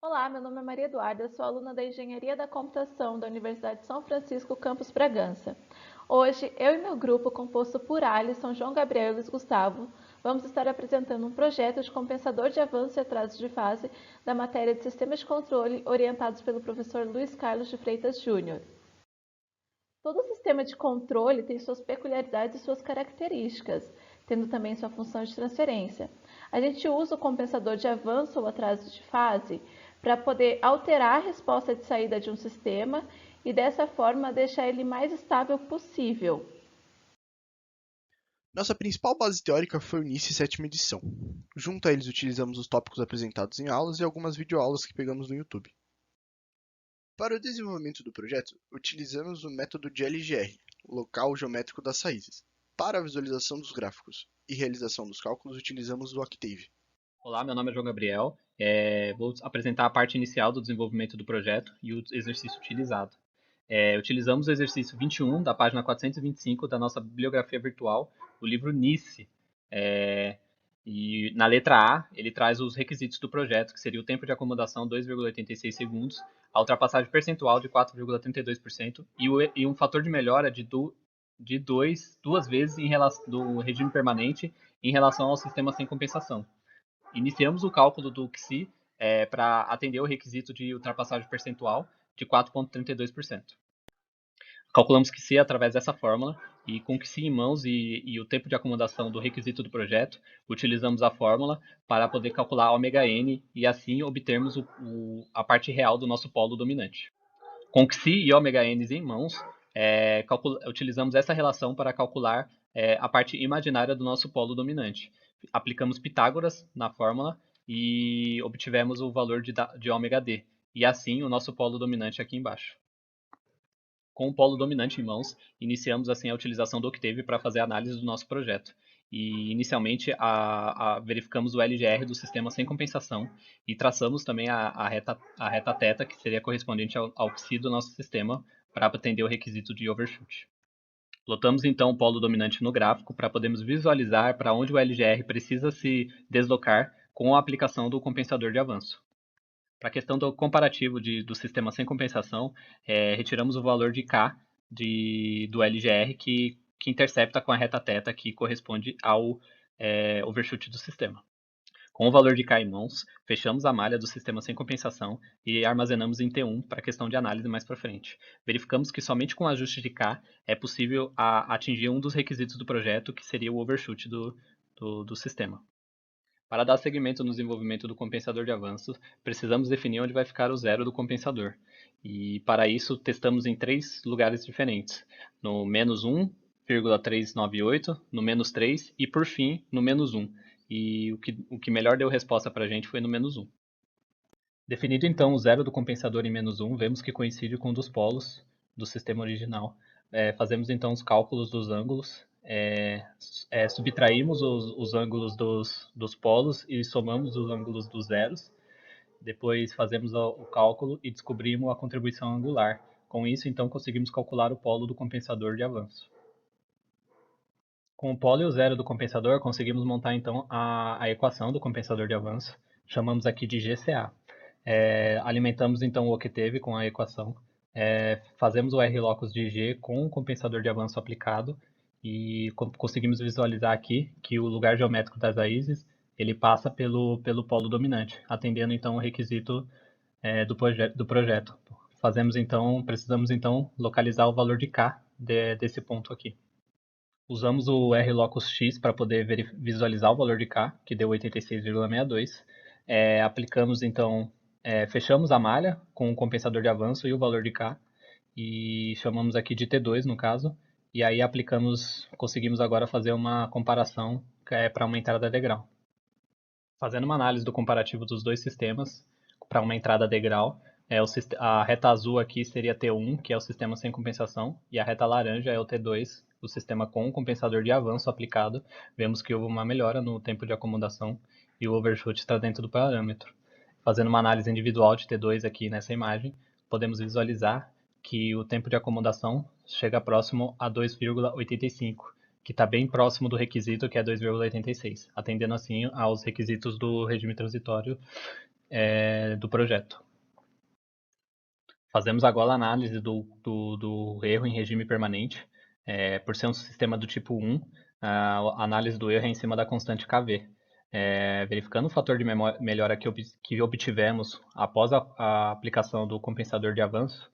Olá, meu nome é Maria Eduarda, eu sou aluna da Engenharia da Computação da Universidade de São Francisco, campus Bragança. Hoje, eu e meu grupo, composto por Alisson, João Gabriel e Luiz Gustavo, vamos estar apresentando um projeto de compensador de avanço e atraso de fase da matéria de Sistemas de Controle, orientados pelo professor Luiz Carlos de Freitas Júnior. Todo sistema de controle tem suas peculiaridades e suas características, tendo também sua função de transferência. A gente usa o compensador de avanço ou atraso de fase para poder alterar a resposta de saída de um sistema e dessa forma deixar ele mais estável possível. Nossa principal base teórica foi o NICE sétima edição. Junto a eles utilizamos os tópicos apresentados em aulas e algumas videoaulas que pegamos no YouTube. Para o desenvolvimento do projeto, utilizamos o método de LGR, Local Geométrico das Raízes. Para a visualização dos gráficos e realização dos cálculos, utilizamos o Octave. Olá, meu nome é João Gabriel. Vou apresentar a parte inicial do desenvolvimento do projeto e o exercício utilizado. Utilizamos o exercício 21 da página 425 da nossa bibliografia virtual, o livro NICE. E na letra A, ele traz os requisitos do projeto, que seria o tempo de acomodação 2,86 segundos, a ultrapassagem percentual de 4,32% e um fator de melhora de duas vezes do regime permanente em relação ao sistema sem compensação. Iniciamos o cálculo do CSI para atender o requisito de ultrapassagem percentual de 4,32%. Calculamos CSI através dessa fórmula e com CSI em mãos e o tempo de acomodação do requisito do projeto, utilizamos a fórmula para poder calcular ômega-n e assim obtermos a parte real do nosso polo dominante. Com CSI e ômega-n em mãos, utilizamos essa relação para calcular a parte imaginária do nosso polo dominante. Aplicamos Pitágoras na fórmula e obtivemos o valor de ômega d. E assim o nosso polo dominante aqui embaixo. Com o polo dominante em mãos, iniciamos assim a utilização do Octave para fazer a análise do nosso projeto. E inicialmente verificamos o LGR do sistema sem compensação e traçamos também a reta θ, que seria correspondente ao psi do nosso sistema, para atender o requisito de overshoot. Plotamos então o polo dominante no gráfico para podermos visualizar para onde o LGR precisa se deslocar com a aplicação do compensador de avanço. Para a questão do comparativo do sistema sem compensação, retiramos o valor de K do LGR que intercepta com a reta θ que corresponde ao overshoot do sistema. Com o valor de K em mãos, fechamos a malha do sistema sem compensação e armazenamos em T1 para a questão de análise mais para frente. Verificamos que somente com o ajuste de K é possível atingir um dos requisitos do projeto, que seria o overshoot do sistema. Para dar seguimento no desenvolvimento do compensador de avanço, precisamos definir onde vai ficar o zero do compensador. E para isso, testamos em 3 lugares diferentes: no menos 1,398, no menos 3 e, por fim, no menos 1. E o que melhor deu resposta para a gente foi no menos 1. Definido então o zero do compensador em menos 1, vemos que coincide com um dos polos do sistema original. Fazemos então os cálculos dos ângulos, subtraímos os ângulos dos polos e somamos os ângulos dos zeros. Depois fazemos o cálculo e descobrimos a contribuição angular. Com isso, então, conseguimos calcular o polo do compensador de avanço. Com o polo e o zero do compensador, conseguimos montar então a equação do compensador de avanço. Chamamos aqui de GCA. Alimentamos então o Octave com a equação. Fazemos o R-locus de G com o compensador de avanço aplicado e conseguimos visualizar aqui que o lugar geométrico das raízes ele passa pelo polo dominante, atendendo então o requisito do projeto. Precisamos então localizar o valor de K desse ponto aqui. Usamos o R-locus X para poder visualizar o valor de K, que deu 86,62. Aplicamos então, fechamos a malha com o compensador de avanço e o valor de K, e chamamos aqui de T2 no caso, e aí conseguimos agora fazer uma comparação para uma entrada degrau. Fazendo uma análise do comparativo dos dois sistemas para uma entrada degrau, a reta azul aqui seria T1, que é o sistema sem compensação, e a reta laranja é o T2, o sistema com compensador de avanço aplicado. Vemos que houve uma melhora no tempo de acomodação e o overshoot está dentro do parâmetro. Fazendo uma análise individual de T2 aqui nessa imagem, podemos visualizar que o tempo de acomodação chega próximo a 2,85, que está bem próximo do requisito, que é 2,86, atendendo assim aos requisitos do regime transitório do projeto. Fazemos agora a análise do erro em regime permanente. Por ser um sistema do tipo 1, a análise do erro é em cima da constante KV. Verificando o fator de melhora que obtivemos após a aplicação do compensador de avanço,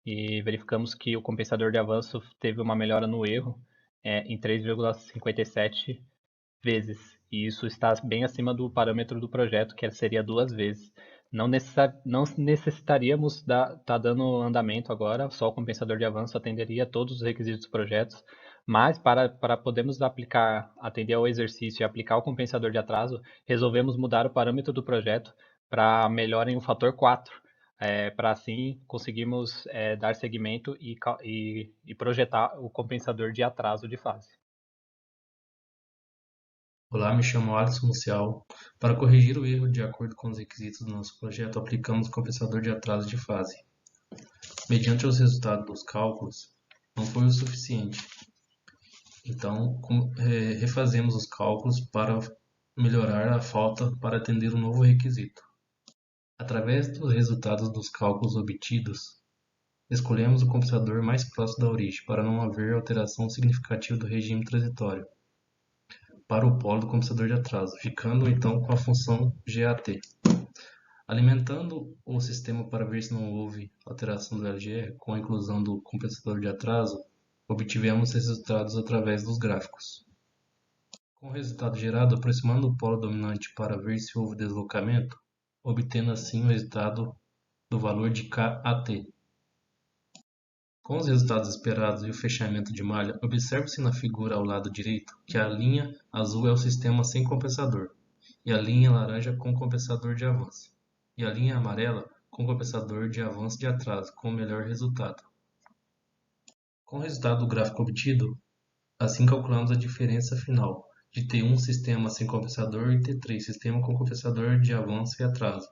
e verificamos que o compensador de avanço teve uma melhora no erro em 3,57 vezes. E isso está bem acima do parâmetro do projeto, que seria 2 vezes. Não necessitaríamos estar dando andamento agora, só o compensador de avanço atenderia todos os requisitos dos projetos, mas para podermos atender ao exercício e aplicar o compensador de atraso, resolvemos mudar o parâmetro do projeto para melhora em um fator 4, para assim conseguirmos dar seguimento e projetar o compensador de atraso de fase. Olá, me chamo Alisson Lucial. Para corrigir o erro de acordo com os requisitos do nosso projeto, aplicamos o compensador de atraso de fase. Mediante os resultados dos cálculos, não foi o suficiente. Então, refazemos os cálculos para melhorar a falta para atender um novo requisito. Através dos resultados dos cálculos obtidos, escolhemos o compensador mais próximo da origem para não haver alteração significativa do regime transitório para o polo do compensador de atraso, ficando então com a função GAT. Alimentando o sistema para ver se não houve alteração do LGR com a inclusão do compensador de atraso, obtivemos resultados através dos gráficos. Com o resultado gerado, aproximando o polo dominante para ver se houve deslocamento, obtendo assim o resultado do valor de KAT. Com os resultados esperados e o fechamento de malha, observe-se na figura ao lado direito que a linha azul é o sistema sem compensador, e a linha laranja com compensador de avanço, e a linha amarela com compensador de avanço de atraso, com o melhor resultado. Com o resultado do gráfico obtido, assim calculamos a diferença final de T1 sistema sem compensador e T3 sistema com compensador de avanço e atraso,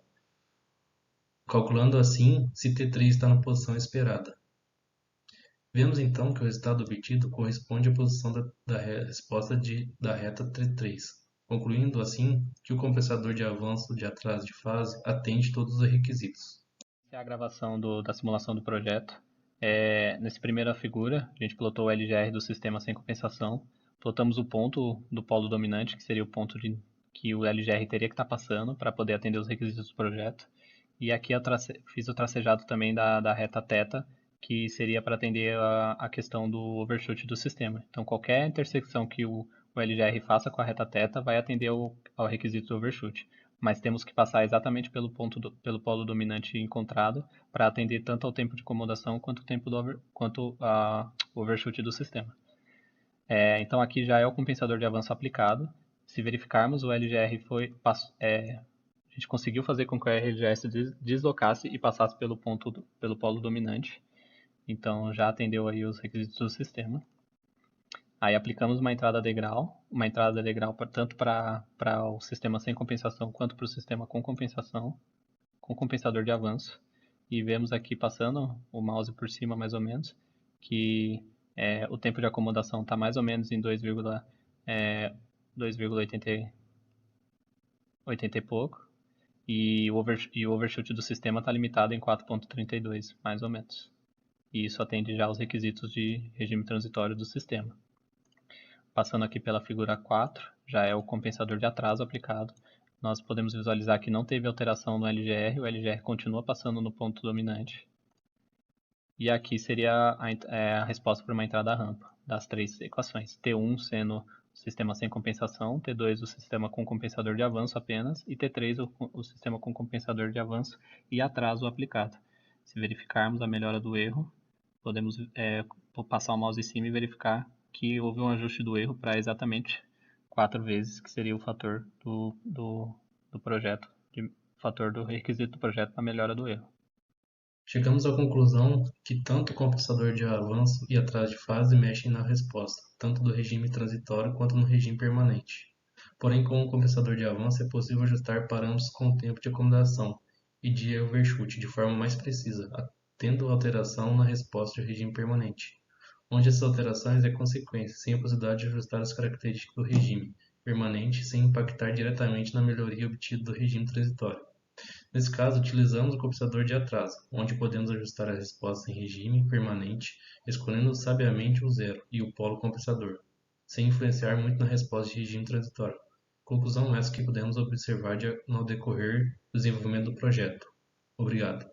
calculando assim se T3 está na posição esperada. Vemos então que o resultado obtido corresponde à posição da resposta da reta T3, concluindo assim que o compensador de avanço de atraso de fase atende todos os requisitos. Essa é a gravação da simulação do projeto. Nessa primeira figura, a gente plotou o LGR do sistema sem compensação, plotamos o ponto do polo dominante, que seria o ponto que o LGR teria que estar passando para poder atender os requisitos do projeto. E aqui eu fiz o tracejado também da reta θ, que seria para atender a questão do overshoot do sistema. Então, qualquer intersecção que o LGR faça com a reta θ vai atender ao requisito do overshoot. Mas temos que passar exatamente pelo polo dominante encontrado para atender tanto ao tempo de acomodação quanto ao overshoot do sistema. Então, aqui já é o compensador de avanço aplicado. Se verificarmos, o LGR a gente conseguiu fazer com que o LGR se deslocasse e passasse pelo polo dominante. Então, já atendeu aí os requisitos do sistema. Aí aplicamos uma entrada degrau tanto para o sistema sem compensação quanto para o sistema com compensação, com compensador de avanço. E vemos aqui, passando o mouse por cima mais ou menos, que o tempo de acomodação está mais ou menos em 2,80 e pouco. E o overshoot do sistema está limitado em 4,32, mais ou menos. E isso atende já aos requisitos de regime transitório do sistema. Passando aqui pela figura 4, já é o compensador de atraso aplicado. Nós podemos visualizar que não teve alteração no LGR, o LGR continua passando no ponto dominante. E aqui seria a resposta para uma entrada rampa das 3 equações. T1 sendo o sistema sem compensação, T2 o sistema com compensador de avanço apenas, e T3 o sistema com compensador de avanço e atraso aplicado. Se verificarmos a melhora do erro, podemos passar o mouse em cima e verificar que houve um ajuste do erro para exatamente 4 vezes, que seria o fator do projeto, fator do requisito do projeto para melhora do erro. Chegamos à conclusão que tanto o compensador de avanço e atraso de fase mexem na resposta, tanto do regime transitório quanto no regime permanente. Porém, com o compensador de avanço é possível ajustar parâmetros com o tempo de acomodação e de overshoot de forma mais precisa, tendo alteração na resposta de regime permanente, onde essas alterações é consequência, sem a possibilidade de ajustar as características do regime permanente sem impactar diretamente na melhoria obtida do regime transitório. Nesse caso, utilizamos o compensador de atraso, onde podemos ajustar a resposta em regime permanente, escolhendo sabiamente o zero e o polo compensador, sem influenciar muito na resposta de regime transitório. Conclusão essa que podemos observar no decorrer do desenvolvimento do projeto. Obrigado.